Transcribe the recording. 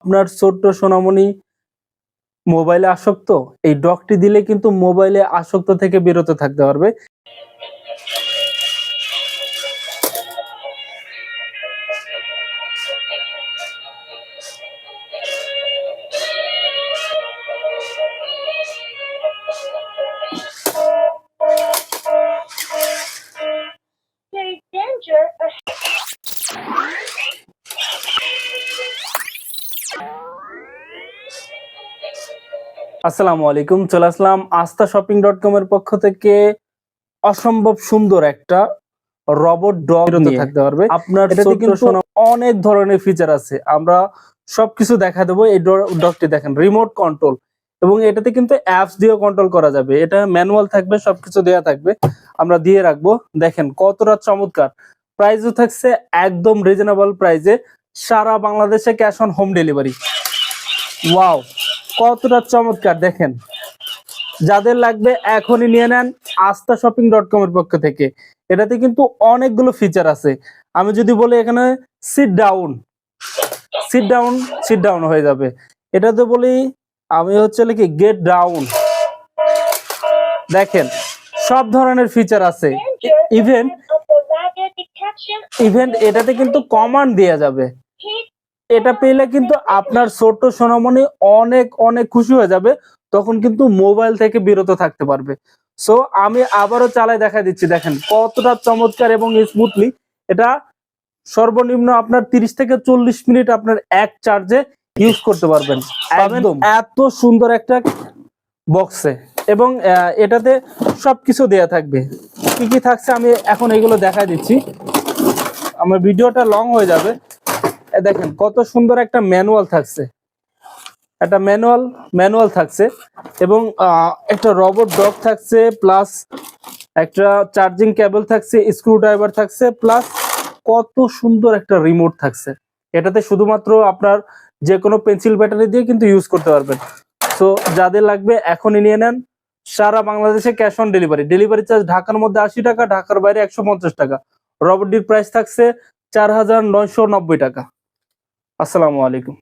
আপনার ছোট্ট সোনামণি মোবাইলে আসক্ত, এই ডগটি দিলে কিন্তু মোবাইলে আসক্ত থেকে বিরত থাকতে পারবে। আসসালামু আলাইকুম, চলে আসলাম astaShopping.com এর পক্ষ থেকে অসম্ভব সুন্দর একটা রোবট ডগ নিয়ে থাকতে পারবে। আপনার এটাতে কিন্তু অনেক ধরনের ফিচার আছে, আমরা সবকিছু দেখা দেবো। এই ডগটি দেখেন, রিমোট কন্ট্রোল, এবং এটাতে কিন্তু অ্যাপস দিয়েও কন্ট্রোল করা যাবে। এটা ম্যানুয়াল থাকবে, সবকিছু দেওয়া থাকবে, আমরা দিয়ে রাখবো। দেখেন কতটা চমৎকার, প্রাইসও থাকছে একদম রিজনেবল প্রাইসে, সারা বাংলাদেশে cash on home delivery. Wow, কতটা চমৎকার দেখেন। যাদের লাগবে এখনই নিয়ে নেন astaShopping.com এর পক্ষ থেকে। এটাতে কিন্তু অনেকগুলো ফিচার আছে। আমি যদি বলি এখানে সিট ডাউন হয়ে যাবে। এটাতে বলি আমি হচ্ছে কি গেট ডাউন, দেখেন সব ধরনের ফিচার আছে। ইভেন্ট এটাতে কিন্তু কমান্ড দেয়া যাবে। এটা পেলে কিন্তু আপনার ছোট্ট সোনামণি অনেক অনেক খুশি হয়ে যাবে, তখন কিন্তু মোবাইল থেকে বিরত থাকতে পারবে। সো আমি আবারও চালাই দেখা দিচ্ছি, দেখেন কতটা চমৎকার এবং স্মুথলি। এটা সর্বনিম্ন আপনার 30 থেকে 40 মিনিট আপনার এক চার্জে ইউজ করতে পারবেন। একদম এত সুন্দর একটা বক্সে, এবং এটাতে সবকিছু দেয়া থাকবে। কি কি থাকছে আমি এখন এগুলো দেখাই দিচ্ছি, আমার ভিডিওটা লং হয়ে যাবে। দেখেন কত সুন্দর একটা ম্যানুয়াল থাকছে, একটা ম্যানুয়াল থাকছে, এবং একটা রোবট ডগ থাকছে, প্লাস একটা চার্জিং কেবল থাকছে, স্ক্রু ড্রাইভার থাকছে, প্লাস কত সুন্দর একটা রিমোট থাকছে। এটাতে শুধুমাত্র আপনার যে কোনো পেন্সিল ব্যাটারি দিয়ে কিন্তু ইউজ করতে পারবেন। সো যাদের লাগবে এখনই নিয়ে নেন। সারা বাংলাদেশে ক্যাশ অন ডেলিভারি চার্জ ঢাকার মধ্যে 80 টাকা, ঢাকার বাইরে 150 টাকা। রোবটটির প্রাইস থাকছে 4,990 টাকা। আসসালামু আলাইকুম।